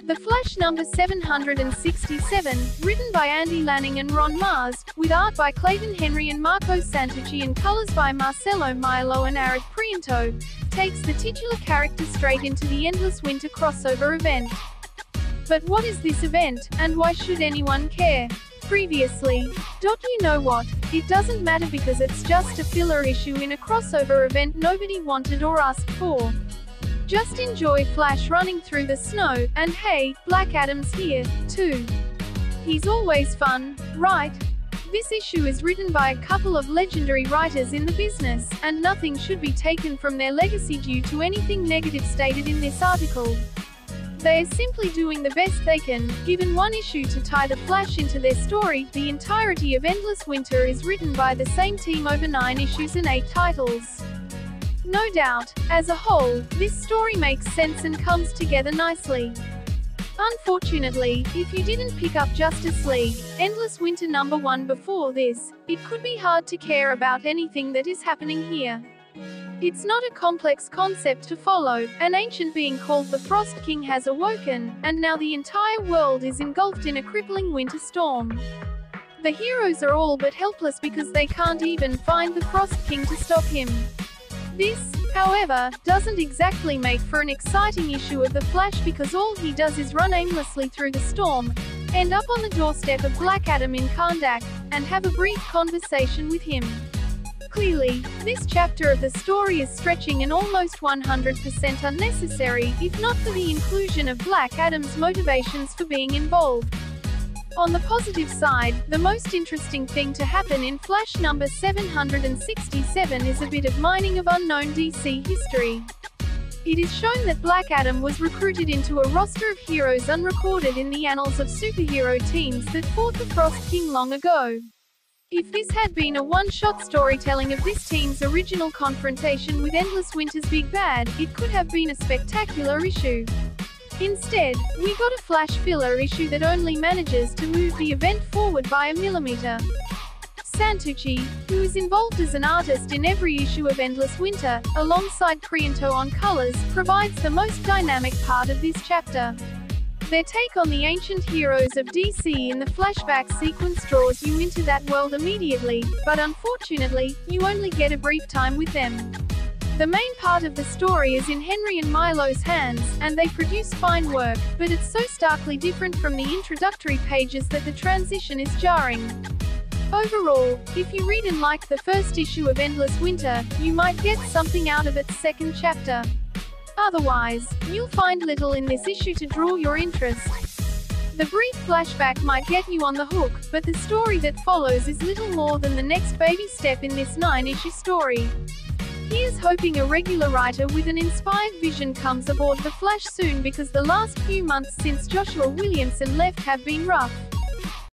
The Flash number 767, written by Andy Lanning and Ron Marz, with art by Clayton Henry and Marco Santucci and colors by Marcelo, Maiolo and Arif Prianto, takes the titular character straight into the Endless Winter crossover event. But what is this event, and why should anyone care? Previously. You know what? It doesn't matter because it's just a filler issue in a crossover event nobody wanted or asked for. Just enjoy Flash running through the snow, and hey, Black Adam's here, too. He's always fun, right? This issue is written by a couple of legendary writers in the business, and nothing should be taken from their legacy due to anything negative stated in this article. They are simply doing the best they can, given one issue to tie the Flash into their story. The entirety of Endless Winter is written by the same team over 9 issues and 8 titles. No doubt, as a whole, this story makes sense and comes together nicely. Unfortunately, if you didn't pick up Justice League, Endless Winter number 1 before this, it could be hard to care about anything that is happening here. It's not a complex concept to follow. An ancient being called the Frost King has awoken, and now the entire world is engulfed in a crippling winter storm. The heroes are all but helpless because they can't even find the Frost King to stop him. This, however, doesn't exactly make for an exciting issue of the Flash because all he does is run aimlessly through the storm, end up on the doorstep of Black Adam in Karnak, and have a brief conversation with him. Clearly, this chapter of the story is stretching and almost 100% unnecessary, if not for the inclusion of Black Adam's motivations for being involved. On the positive side, the most interesting thing to happen in Flash number 767 is a bit of mining of unknown DC history. It is shown that Black Adam was recruited into a roster of heroes unrecorded in the annals of superhero teams that fought the Frost King long ago. If this had been a one-shot storytelling of this team's original confrontation with Endless Winter's big bad, it could have been a spectacular issue. Instead, we got a Flash filler issue that only manages to move the event forward by a millimeter. Santucci, who is involved as an artist in every issue of Endless Winter, alongside Prianto on colors, provides the most dynamic part of this chapter. Their take on the ancient heroes of DC in the flashback sequence draws you into that world immediately, but unfortunately, you only get a brief time with them. The main part of the story is in Henry and Maiolo's hands, and they produce fine work, but it's so starkly different from the introductory pages that the transition is jarring. Overall, if you read and like the first issue of Endless Winter, you might get something out of its second chapter. Otherwise, you'll find little in this issue to draw your interest. The brief flashback might get you on the hook, but the story that follows is little more than the next baby step in this 9-issue story. Here's hoping a regular writer with an inspired vision comes aboard the Flash soon because the last few months since Joshua Williamson left have been rough.